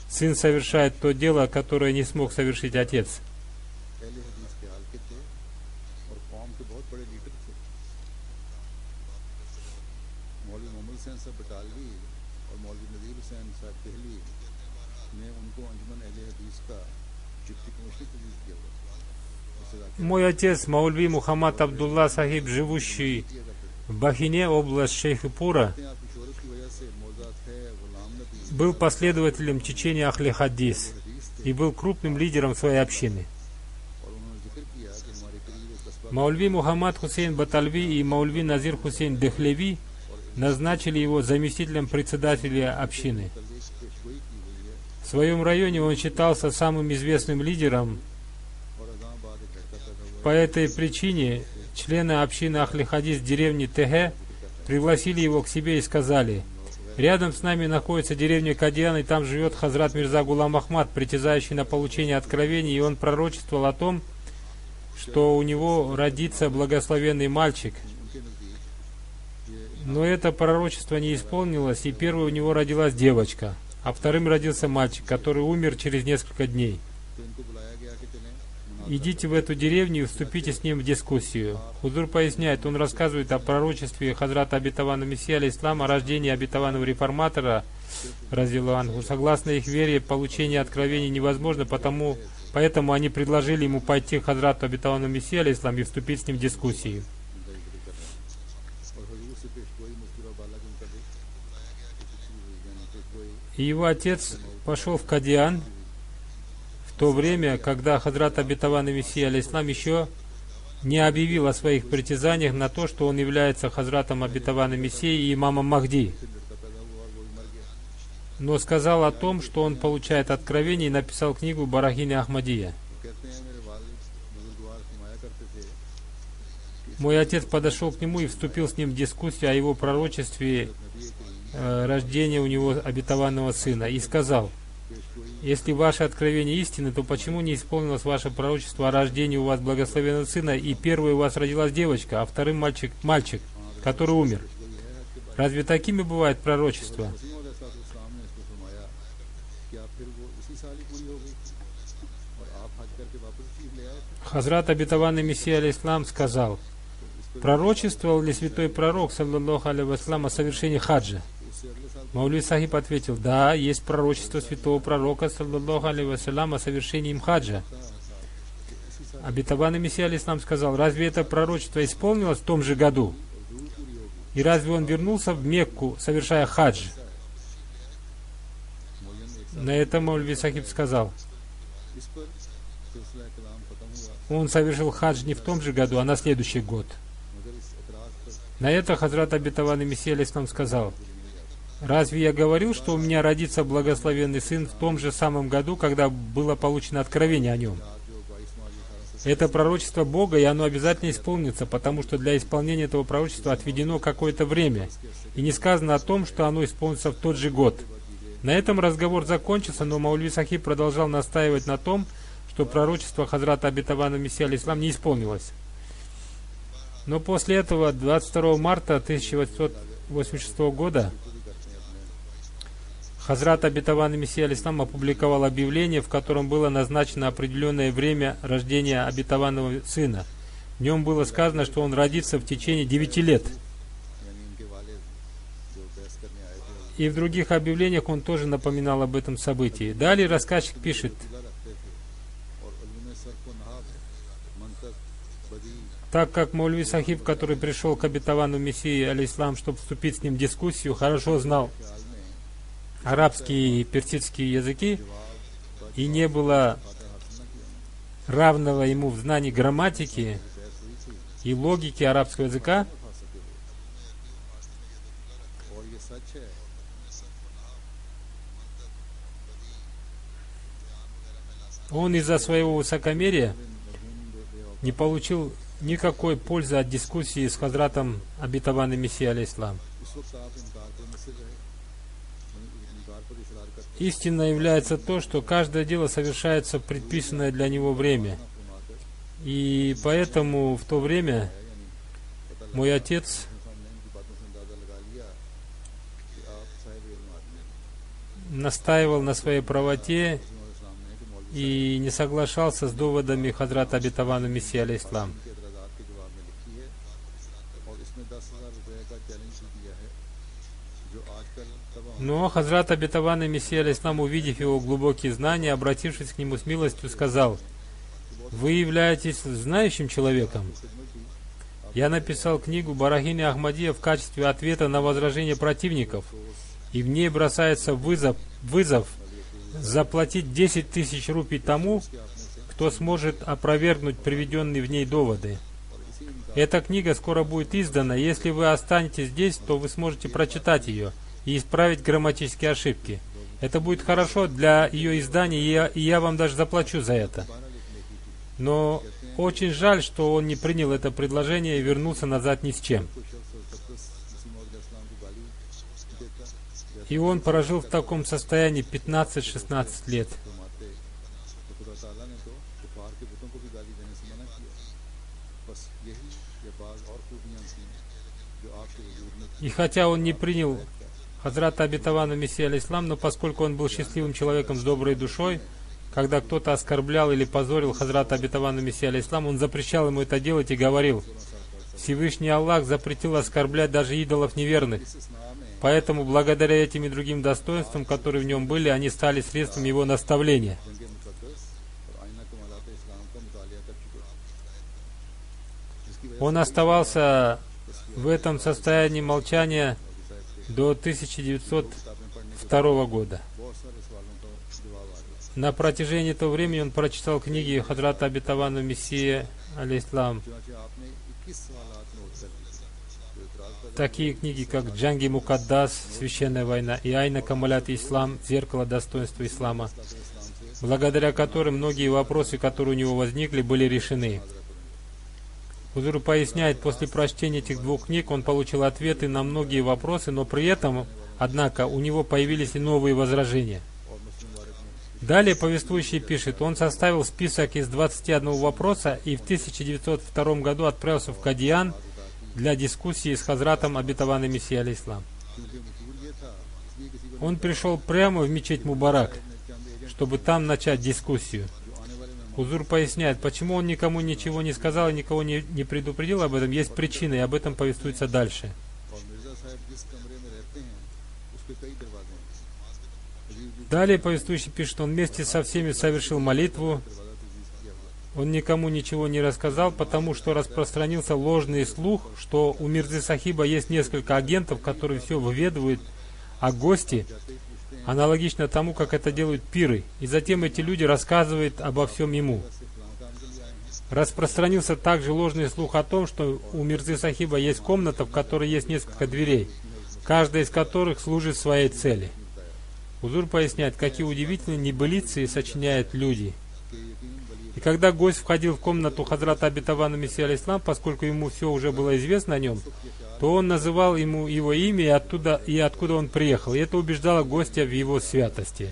сын совершает то дело, которое не смог совершить отец. Мой отец Маульви Мухаммад Абдулла Сахиб, живущий в Бахине, область Шейхупура, был последователем течения Ахли Хадис и был крупным лидером своей общины. Маульви Мухаммад Хусейн Батальви и Маульви Назир Хусейн Дехлеви назначили его заместителем председателя общины. В своем районе он считался самым известным лидером. По этой причине члены общины Ахли Хадис деревни Теге пригласили его к себе и сказали: рядом с нами находится деревня Кадиан, и там живет Хазрат Мирза Гулам Ахмад, притязающий на получение откровений, и он пророчествовал о том, что у него родится благословенный мальчик. Но это пророчество не исполнилось, и первой у него родилась девочка, а вторым родился мальчик, который умер через несколько дней. Идите в эту деревню и вступите с ним в дискуссию. Хузур поясняет, он рассказывает о пророчестве Хазрата обетованного Мессии алейхиссалам, о рождении обетованного реформатора, разиланху. Согласно их вере, получение откровений невозможно, поэтому они предложили ему пойти к Хазрату обетованного Мессии алейхиссалам и вступить с ним в дискуссию. И его отец пошел в Кадиан в то время, когда Хазрат обетованный Мессия алейхиссалам еще не объявил о своих притязаниях на то, что он является Хазратом обетованным Мессией и имамом Махди, но сказал о том, что он получает откровение, и написал книгу Барахини Ахмадия. Мой отец подошел к нему и вступил с ним в дискуссию о его пророчестве рождения у него обетованного сына и сказал: если ваше откровение истины, то почему не исполнилось ваше пророчество о рождении у вас благословенного сына, и первой у вас родилась девочка, а вторым мальчик, который умер? Разве такими бывают пророчества? Хазрат обетованный Мессия алейхиссалам сказал: пророчествовал ли святой пророк, саллаллаху алейхи вассалям, о совершении хаджа? Маулви Сахиб ответил: да, есть пророчество святого пророка, саллаллаху алейхи вассалям, о совершении им хаджа. Обетованный Мессия алейхиссалам сказал: разве это пророчество исполнилось в том же году? И разве он вернулся в Мекку, совершая хадж? На это Маулви Сахиб сказал: он совершил хадж не в том же году, а на следующий год. На это Хазрат обетованный Мессия алейхиссалам сказал: разве я говорил, что у меня родится благословенный сын в том же самом году, когда было получено откровение о нем? Это пророчество Бога, и оно обязательно исполнится, потому что для исполнения этого пророчества отведено какое-то время, и не сказано о том, что оно исполнится в тот же год. На этом разговор закончился, но Маулви Сахиб продолжал настаивать на том, что пророчество Хазрата обетованного Мессии алейхиссалам не исполнилось. Но после этого, 22 марта 1886 года, Хазрат обетованный Мессия алейхиссалам опубликовал объявление, в котором было назначено определенное время рождения обетованного сына. В нем было сказано, что он родится в течение 9 лет. И в других объявлениях он тоже напоминал об этом событии. Далее рассказчик пишет: так как Маулви Сахиб, который пришел к обетованному Мессии алейхиссалам, чтобы вступить с ним в дискуссию, хорошо знал арабские и персидские языки, и не было равного ему в знании грамматики и логики арабского языка, он из-за своего высокомерия не получил никакой пользы от дискуссии с Хазратом обетованным Мессией алейхиссалам. Истинно является то, что каждое дело совершается в предписанное для него время. И поэтому в то время мой отец настаивал на своей правоте и не соглашался с доводами Хазрата обетованного Мессии алейхиссалам. Но Хазрат обетованный Мессия алейхиссалам, увидев его глубокие знания, обратившись к нему с милостью, сказал: вы являетесь знающим человеком. Я написал книгу Барахини Ахмадия в качестве ответа на возражения противников, и в ней бросается вызов заплатить 10 тысяч рупий тому, кто сможет опровергнуть приведенные в ней доводы. Эта книга скоро будет издана. Если вы останетесь здесь, то вы сможете прочитать ее и исправить грамматические ошибки. Это будет хорошо для ее издания, и я вам даже заплачу за это. Но очень жаль, что он не принял это предложение и вернулся назад ни с чем. И он прожил в таком состоянии 15-16 лет. И хотя он не принял Хазрата обетованного Мессии алейхиссалам, но поскольку он был счастливым человеком с доброй душой, когда кто-то оскорблял или позорил Хазрата обетованного Мессии алейхиссалам, он запрещал ему это делать и говорил: Всевышний Аллах запретил оскорблять даже идолов неверных. Поэтому, благодаря этим и другим достоинствам, которые в нем были, они стали средством его наставления. Он оставался в этом состоянии молчания до 1902 года. На протяжении этого времени он прочитал книги Хазрата обетованного Мессии алейхиссалам. Такие книги, как Джанги Мукаддас, Священная война, и Айна Камалят Ислам, Зеркало достоинства ислама, благодаря которым многие вопросы, которые у него возникли, были решены. Хузур поясняет, после прочтения этих двух книг он получил ответы на многие вопросы, но при этом, однако, у него появились и новые возражения. Далее повествующий пишет, он составил список из 21 вопроса и в 1902 году отправился в Кадиян для дискуссии с Хазратом Обетованный Мессия алейхиссалам. Он пришел прямо в мечеть Мубарак, чтобы там начать дискуссию. Хузур поясняет, почему он никому ничего не сказал и никого не предупредил об этом. Есть причина, и об этом повествуется дальше. Далее повествующий пишет, он вместе со всеми совершил молитву. Он никому ничего не рассказал, потому что распространился ложный слух, что у Мирзы Сахиба есть несколько агентов, которые все выведывают о гости, аналогично тому, как это делают пиры. И затем эти люди рассказывают обо всем ему. Распространился также ложный слух о том, что у Мирзы Сахиба есть комната, в которой есть несколько дверей, каждая из которых служит своей цели. Хузур поясняет, какие удивительные небылицы сочиняют люди. И когда гость входил в комнату Хазрата Обетованного Мессии алейхиссалам, поскольку ему все уже было известно о нем, то он называл ему его имя и откуда он приехал. И это убеждало гостя в его святости.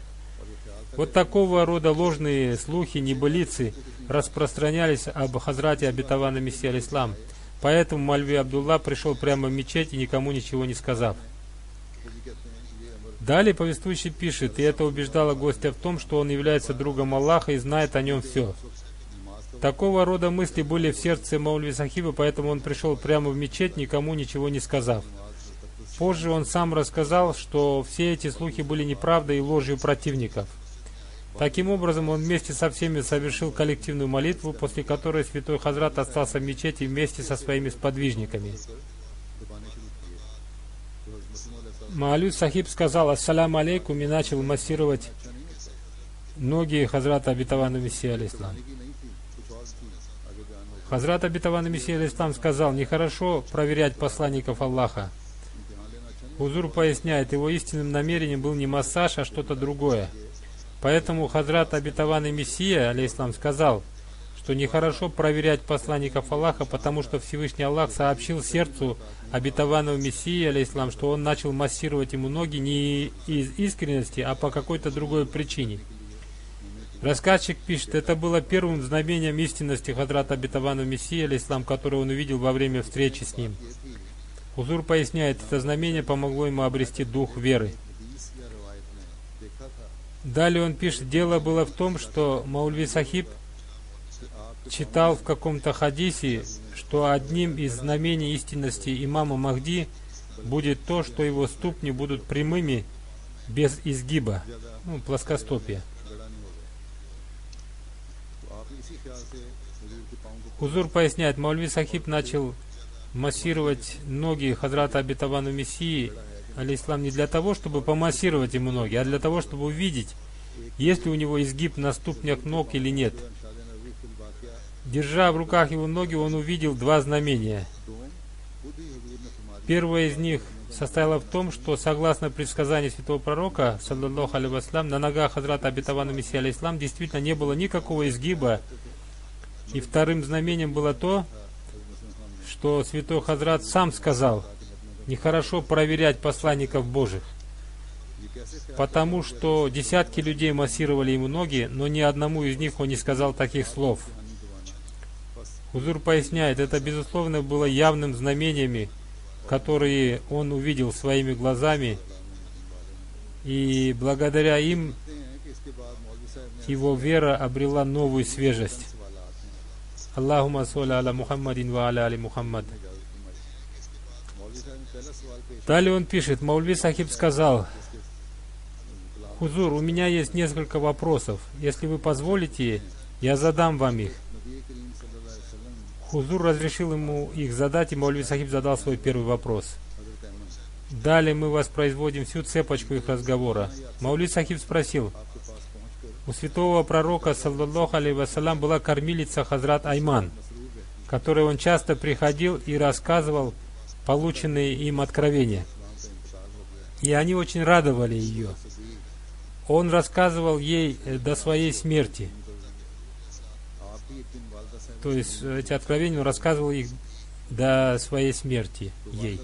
Вот такого рода ложные слухи, небылицы распространялись об Хазрате Обетованном Мессии алейхиссалам. Поэтому Мальви Абдулла пришел прямо в мечеть и никому ничего не сказав. Далее повествующий пишет, и это убеждало гостя в том, что он является другом Аллаха и знает о нем все. Такого рода мысли были в сердце Маульви Сахиба, поэтому он пришел прямо в мечеть, никому ничего не сказав. Позже он сам рассказал, что все эти слухи были неправдой и ложью противников. Таким образом, он вместе со всеми совершил коллективную молитву, после которой святой Хазрат остался в мечети вместе со своими сподвижниками. Маалюд Сахиб сказал «Ассаляму алейкум» и начал массировать ноги Хазрата Обетованного Мессии алейхиссалам. Хазрат Обетованный Мессия алейхиссалам сказал, нехорошо проверять посланников Аллаха. Хузур поясняет, его истинным намерением был не массаж, а что-то другое. Поэтому Хазрат Обетованный Мессия алейхиссалам сказал, что нехорошо проверять посланников Аллаха, потому что Всевышний Аллах сообщил сердцу Обетованного Мессии алейхиссалам, что он начал массировать ему ноги не из искренности, а по какой-то другой причине. Рассказчик пишет, это было первым знамением истинности Хазрата Обетованного Мессии алейхиссалам, которое он увидел во время встречи с ним. Хузур поясняет, это знамение помогло ему обрести дух веры. Далее он пишет, дело было в том, что Маульви Сахиб читал в каком-то хадисе, что одним из знамений истинности имама Махди будет то, что его ступни будут прямыми, без изгиба, плоскостопия. Хузур поясняет, Маульви Сахиб начал массировать ноги Хазрата Обетованного Мессии алейхиссалам не для того, чтобы помассировать ему ноги, а для того, чтобы увидеть, есть ли у него изгиб на ступнях ног или нет. Держа в руках его ноги, он увидел два знамения. Первое из них состояло в том, что, согласно предсказанию святого пророка, саллаллаху алейхи вассалям, на ногах Хазрата Обетованного Мессии алейхиссалам действительно не было никакого изгиба. И вторым знамением было то, что святой Хазрат сам сказал, нехорошо проверять посланников Божьих, потому что десятки людей массировали ему ноги, но ни одному из них он не сказал таких слов. Хузур поясняет, это безусловно было явным знамениями, которые он увидел своими глазами, и благодаря им его вера обрела новую свежесть. Аллахумма солли аля Мухаммадин ва аля али Мухаммад. Далее он пишет, Маульви Сахиб сказал, Хузур, у меня есть несколько вопросов. Если вы позволите, я задам вам их. Хузур разрешил ему их задать, и Маульви Сахиб задал свой первый вопрос. Далее мы воспроизводим всю цепочку их разговора. Маульви Сахиб спросил, у святого пророка, саллаллаху алейхи вассалям, была кормилица Хазрат Айман, к которой он часто приходил и рассказывал полученные им откровения. И они очень радовали ее. Он рассказывал ей до своей смерти. то есть эти откровения он рассказывал их до своей смерти ей.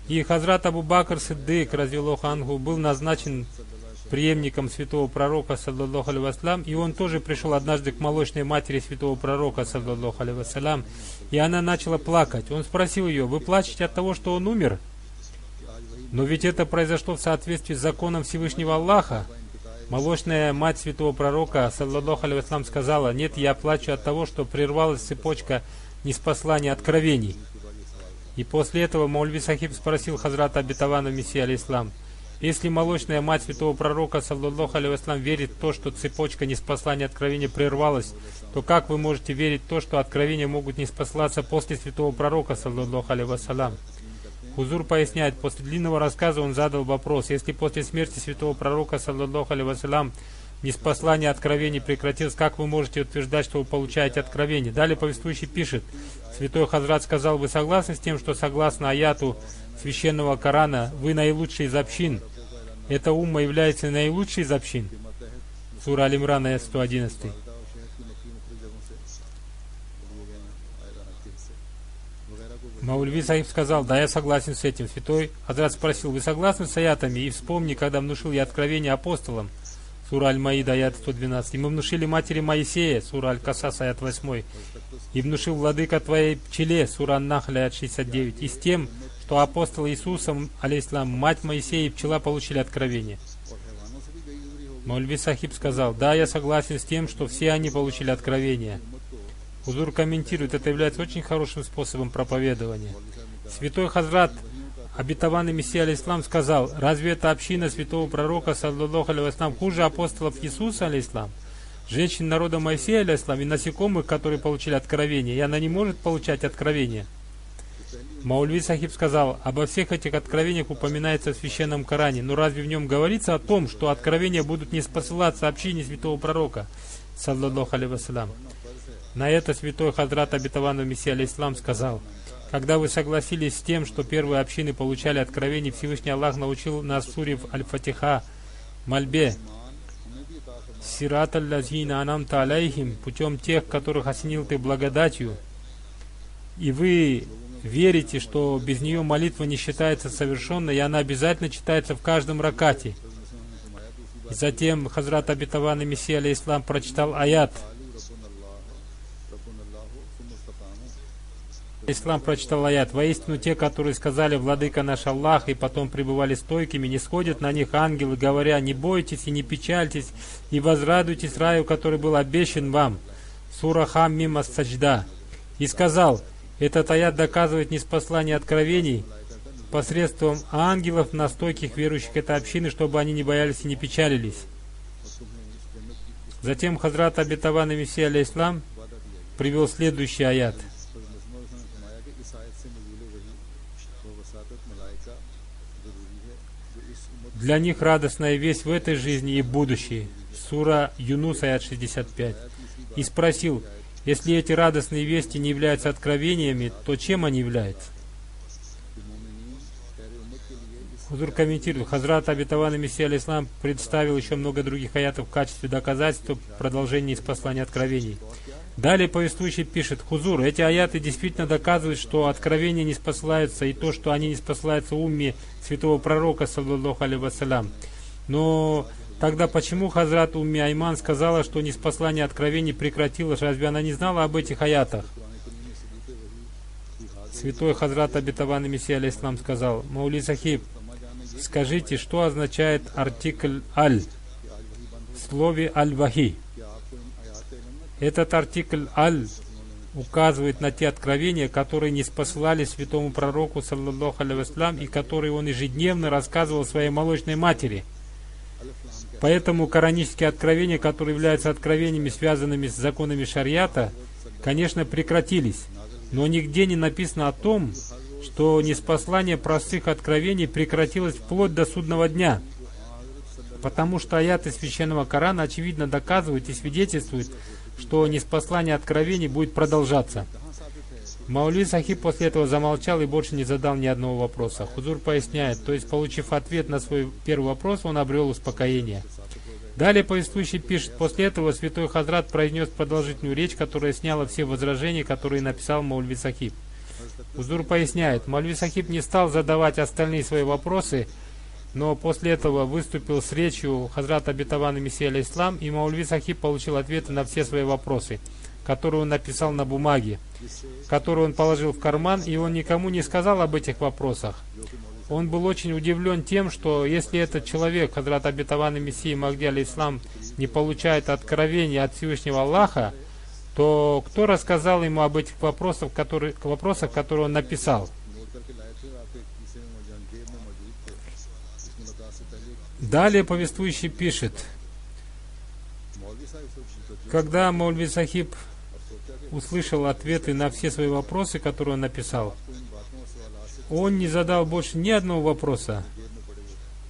И Хазрат Абу Бакр Сиддик, разъяллаху анху, был назначен преемником святого пророка, саллаллаху алейхи вассалям, и он тоже пришел однажды к молочной матери святого пророка, саллаллаху алейхи вассалям, и она начала плакать. Он спросил ее: вы плачете от того, что он умер? Но ведь это произошло в соответствии с законом Всевышнего Аллаха. Молочная мать святого пророка, саллаллаху алейхи вассалям, сказала: нет, я плачу от того, что прервалась цепочка ниспослания откровений. И после этого Маульви Сахиб спросил Хазрата обетованного Мессии алейхиссалам: если молочная мать святого пророка, саллаллаху алейхи вассалям, верит в то, что цепочка ниспослания откровения прервалась, то как вы можете верить в то, что откровения могут ниспослаться после святого пророка, саллаллаху алейхи вассалям? Хузур поясняет, после длинного рассказа он задал вопрос: если после смерти святого пророка, саллаллаху алейхи вассалям, ниспослание откровений прекратилось, как вы можете утверждать, что вы получаете откровение? Далее повествующий пишет: святой Хазрат сказал: вы согласны с тем, что согласно аяту священного Корана вы наилучший из общин? Эта умма является наилучшей из общин. Сура Аль-Имран, аят 111. Маульви Сахиб сказал: да, я согласен с этим. Святой Хазрат спросил: вы согласны с аятами? И вспомни, когда внушил я откровение апостолам. Сура Аль-Маида, аят 112. И мы внушили матери Моисея, сура Аль-Касас, аят 8. И внушил владыка твоей пчеле, сура Ан-Нахль, аят 69. И с тем, что апостол Иисусом, алейхиссалам, мать Моисея и пчела получили откровение. Маульви Сахиб сказал: да, я согласен с тем, что все они получили откровение. Хузур комментирует: это является очень хорошим способом проповедования. Святой Хазрат, обетованный Мессия алейхиссалам, сказал: разве эта община святого пророка, саллаллаху алейхи вассалям, хуже апостолов Иисуса, алейхиссалам, женщин народа Моисея, алейхиссалам, и насекомых, которые получили откровение, и она не может получать откровение? Маульви Сахиб сказал: обо всех этих откровениях упоминается в священном Коране, но разве в нем говорится о том, что откровения будут не спосылаться общине святого пророка, саллаллаху алейхи вассалям? На это святой Хазрат обетованного Мессии алейхиссалам сказал: когда вы согласились с тем, что первые общины получали откровение, Всевышний Аллах научил нас в суре Аль-Фатиха мольбе: «Сират аль-лазина анамта алейхим», путем тех, которых осенил ты благодатью, и вы верите, что без нее молитва не считается совершенной, и она обязательно читается в каждом ракате. И затем Хазрат обетованный Мессия алейхиссалам прочитал аят. Ислам прочитал аят: «Воистину те, которые сказали: Владыка наш Аллах, и потом пребывали стойкими, не сходят на них ангелы, говоря: не бойтесь и не печальтесь, и возрадуйтесь раю, который был обещан вам». Сура Хам-Мим ас-Саджда. И сказал: этот аят доказывает ниспослание откровений посредством ангелов на стойких верующих этой общины, чтобы они не боялись и не печалились. Затем Хазрат обетованный Мессия алейхиссалам привел следующий аят. Для них радостная весть в этой жизни и будущей. Сура Юнус, аят 65. И спросил: если эти радостные вести не являются откровениями, то чем они являются? Хузур комментирует: Хазрат обетованный Мессия алейхиссалам представил еще много других аятов в качестве доказательства продолжения ниспослания откровений. Далее повествующий пишет: Хузур, эти аяты действительно доказывают, что откровения не спосылаются, и то, что они не спосылаются умме святого пророка, саллаллаху алейхи вассалям. Но тогда почему Хазрат Умми Айман сказала, что ниспослание откровений прекратилось? Разве она не знала об этих аятах? Святой Хазрат обетованный Мессия алейхиссалам сказал: Маули Сахиб, скажите, что означает артикль «аль» в слове «аль-вахи»? Этот артикль «аль» указывает на те откровения, которые не спосылали святому пророку, саллаллаху алейхи вассалям, и которые он ежедневно рассказывал своей молочной матери. Поэтому коранические откровения, которые являются откровениями, связанными с законами шариата, конечно, прекратились. Но нигде не написано о том, что ниспослание простых откровений прекратилось вплоть до судного дня. Потому что аяты священного Корана очевидно доказывают и свидетельствуют, что ниспослание откровений будет продолжаться. Маулви Сахиб после этого замолчал и больше не задал ни одного вопроса. Хузур поясняет, то есть, получив ответ на свой первый вопрос, он обрел успокоение. Далее повествующий пишет: после этого святой Хазрат произнес продолжительную речь, которая сняла все возражения, которые написал Маулви Сахиб. Хузур поясняет: Маулви Сахиб не стал задавать остальные свои вопросы, но после этого выступил с речью Хазрат Обетованный Мессия алейхиссалам, и Маулви Сахиб получил ответы на все свои вопросы, которые он написал на бумаге, которую он положил в карман, и он никому не сказал об этих вопросах. Он был очень удивлен тем, что если этот человек, Хазрат Обетованный Мессия Махди алейхиссалам, не получает откровения от Всевышнего Аллаха, то кто рассказал ему об этих вопросах, которые он написал? Далее повествующий пишет: когда Маулви Сахиб услышал ответы на все свои вопросы, которые он написал, он не задал больше ни одного вопроса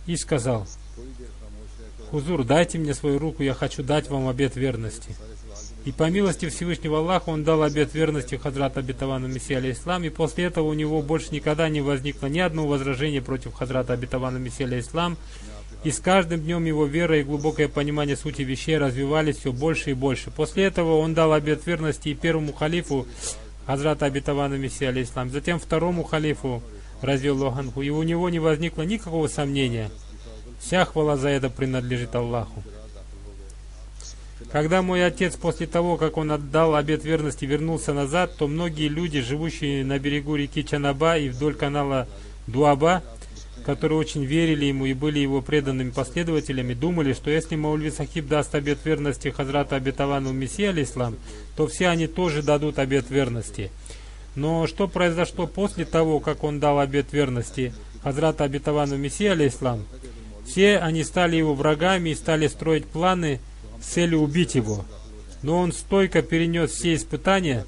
и сказал: Хузур, дайте мне свою руку, я хочу дать вам обет верности. И по милости Всевышнего Аллаха он дал обет верности Хазрату Обетованному Мессии алейхиссалам, и после этого у него больше никогда не возникло ни одного возражения против Хазрата Обетованного Мессии алейхиссалам, и с каждым днем его вера и глубокое понимание сути вещей развивались все больше и больше. После этого он дал обет верности и первому халифу Хазрата Обетованного Мессии алейхиссалам, затем второму халифу разъяллаху анху, и у него не возникло никакого сомнения. Вся хвала за это принадлежит Аллаху. Когда мой отец после того, как он отдал обет верности, вернулся назад, то многие люди, живущие на берегу реки Чанаба и вдоль канала Дуаба, которые очень верили ему и были его преданными последователями, думали, что если Маулви Сахиб даст обет верности Хазрату Обетованному Мессии алейхиссалам, то все они тоже дадут обет верности. Но что произошло после того, как он дал обет верности Хазрату Обетованному Мессии алейхиссалам? Все они стали его врагами и стали строить планы с целью убить его. Но он стойко перенес все испытания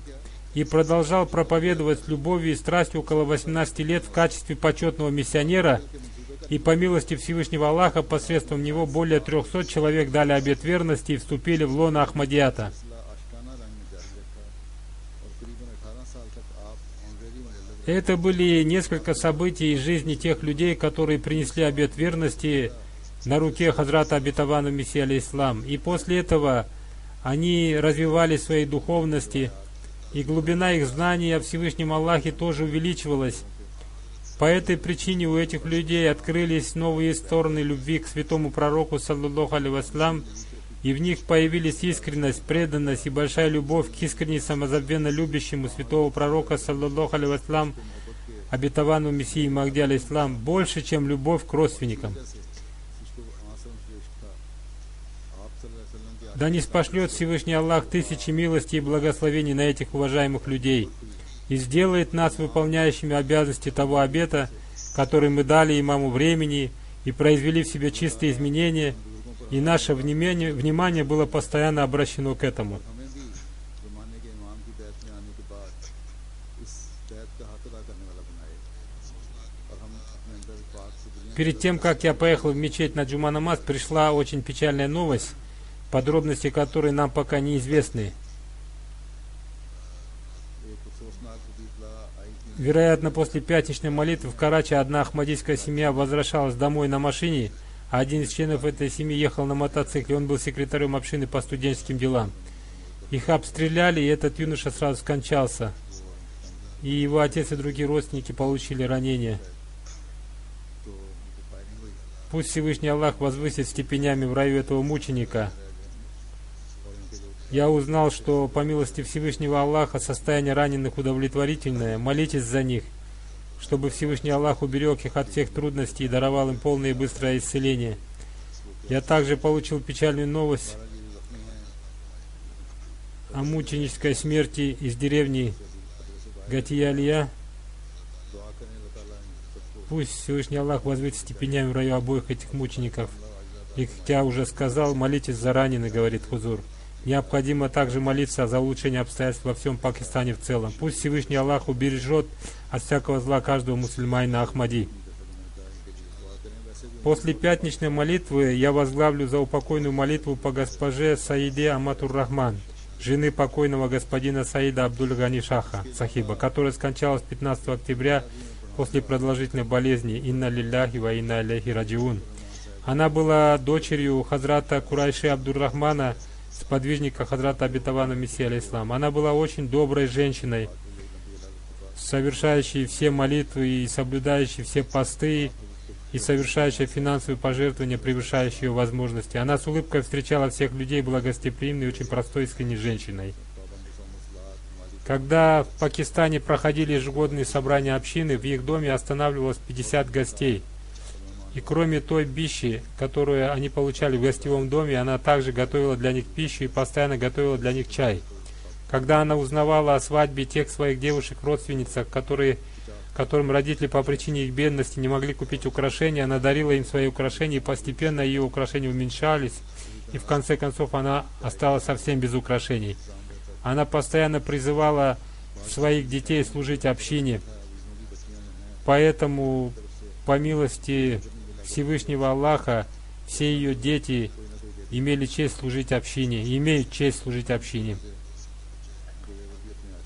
и продолжал проповедовать с любовью и страстью около 18 лет в качестве почетного миссионера, и по милости Всевышнего Аллаха посредством него более 300 человек дали обет верности и вступили в лоно Ахмадията. Это были несколько событий из жизни тех людей, которые принесли обет верности на руке Хазрата Обетованного Мессии алейхиссалам. И после этого они развивали свои духовности, и глубина их знаний о Всевышнем Аллахе тоже увеличивалась. По этой причине у этих людей открылись новые стороны любви к святому пророку, саллаллаху алейхи вассалям, и в них появились искренность, преданность и большая любовь к искренне самозабвенно любящему святого пророка, саллаллаху алейхи вассалям, Обетованному Мессии Махди алейхиссалам, больше, чем любовь к родственникам. Да не спошлет Всевышний Аллах тысячи милостей и благословений на этих уважаемых людей и сделает нас выполняющими обязанности того обета, который мы дали имаму времени и произвели в себе чистые изменения, и наше внимание было постоянно обращено к этому. Перед тем, как я поехал в мечеть на Джума намаз, пришла очень печальная новость, подробности которой нам пока неизвестны. Вероятно, после пятничной молитвы в Карачи одна ахмадийская семья возвращалась домой на машине, а один из членов этой семьи ехал на мотоцикле. Он был секретарем общины по студенческим делам. Их обстреляли, и этот юноша сразу скончался. И его отец и другие родственники получили ранения. Пусть Всевышний Аллах возвысит степенями в раю этого мученика. Я узнал, что по милости Всевышнего Аллаха состояние раненых удовлетворительное. Молитесь за них, чтобы Всевышний Аллах уберег их от всех трудностей и даровал им полное и быстрое исцеление. Я также получил печальную новость о мученической смерти из деревни Гатия-Алия. Пусть Всевышний Аллах возвысит степенями в раю обоих этих мучеников. И, как я уже сказал, молитесь за раненых, говорит Хузур. Необходимо также молиться за улучшение обстоятельств во всем Пакистане в целом. Пусть Всевышний Аллах убережет от всякого зла каждого мусульманина Ахмади. После пятничной молитвы я возглавлю заупокойную молитву по госпоже Саиде Аматур-Рахман, жены покойного господина Саида Абдуль-Гани Шаха Сахиба, которая скончалась 15 октября после продолжительной болезни. Инна лилляхи ва инна илейхи раджиун. Она была дочерью Хазрата Курайши Абдур-Рахмана, сподвижника Хазрата Обетованного Мессии алейхиссалам. Она была очень доброй женщиной, совершающей все молитвы и соблюдающей все посты, и совершающая финансовые пожертвования, превышающие ее возможности. Она с улыбкой встречала всех людей, была гостеприимной и очень простой, искренней женщиной. Когда в Пакистане проходили ежегодные собрания общины, в их доме останавливалось 50 гостей. И кроме той пищи, которую они получали в гостевом доме, она также готовила для них пищу и постоянно готовила для них чай. Когда она узнавала о свадьбе тех своих девушек-родственниц, которым родители по причине их бедности не могли купить украшения, она дарила им свои украшения, и постепенно ее украшения уменьшались, и в конце концов она осталась совсем без украшений. Она постоянно призывала своих детей служить общине, поэтому, по милости Всевышнего Аллаха, все ее дети имели честь служить общине, и имеют честь служить общине.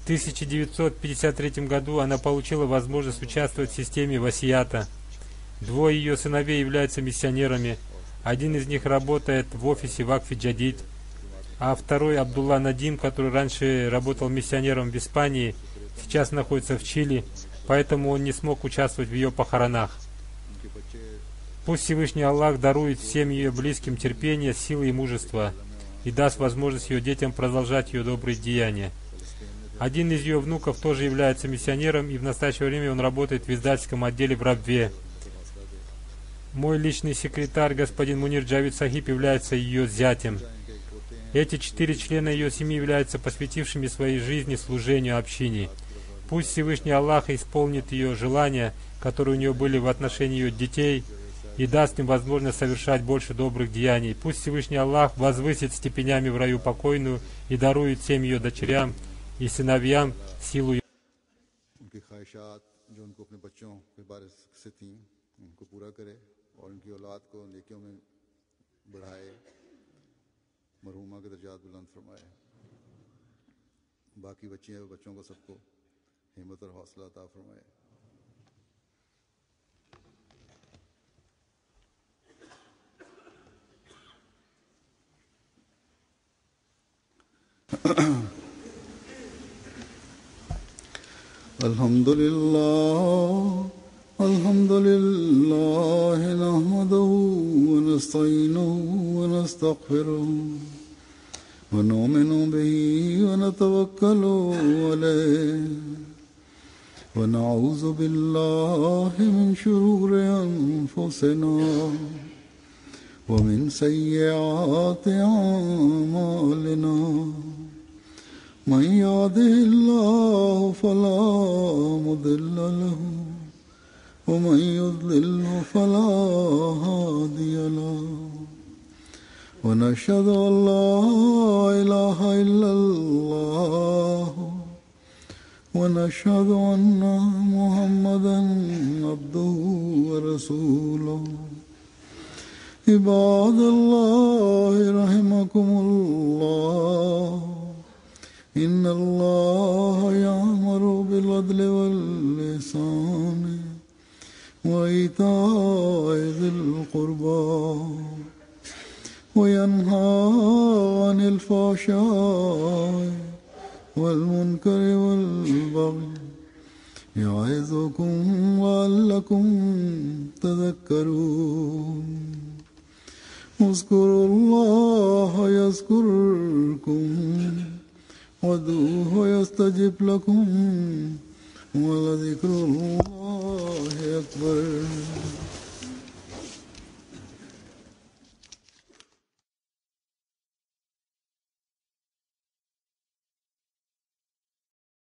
В 1953 году она получила возможность участвовать в системе васията. Двое ее сыновей являются миссионерами. Один из них работает в офисе Вакфи Джадид, а второй, Абдулла Надим, который раньше работал миссионером в Испании, сейчас находится в Чили, поэтому он не смог участвовать в ее похоронах. Пусть Всевышний Аллах дарует всем ее близким терпение, силы и мужество и даст возможность ее детям продолжать ее добрые деяния. Один из ее внуков тоже является миссионером, и в настоящее время он работает в издательском отделе в Рабве. Мой личный секретарь, господин Мунир Джавид Сахиб, является ее зятем. Эти 4 члена ее семьи являются посвятившими своей жизни служению общине. Пусть Всевышний Аллах исполнит ее желания, которые у нее были в отношении ее детей, и даст им возможность совершать больше добрых деяний. Пусть Всевышний Аллах возвысит степенями в раю покойную и дарует всем ее дочерям и сыновьям силу. मरहुमा के दर्जात बुलंद फरमाए, बाकी बच्चों को सबको हिम्मत और हौसला अता फरमाए। अल्हम्दुलिल्लाह नहमदुहु व नस्तईनुहु व नस्तगफिरुहु व नुमिनु बिही व नतवक्कलु अलैहि व नऊज़ु बिल्लाहि मिन शुरूरि अनफुसिना व मिन सय्यिआति अमालिना मन यहदिहिल्लाहु फला मुदिल्ल लहु ومن يضلل فلا هادي له ونشهد أن لا إله إلا الله ونشهد أن محمدا عبده ورسوله عباد الله رحمكم الله إن الله يأمر بالعدل والإحسان وإيتاء ذي القربى وينهى عن الفحشاء والمنكر والبغي يعظكم لعلكم تذكرون اذكروا الله يذكركم وادعوه يستجب لكم ولذكر الله أكبر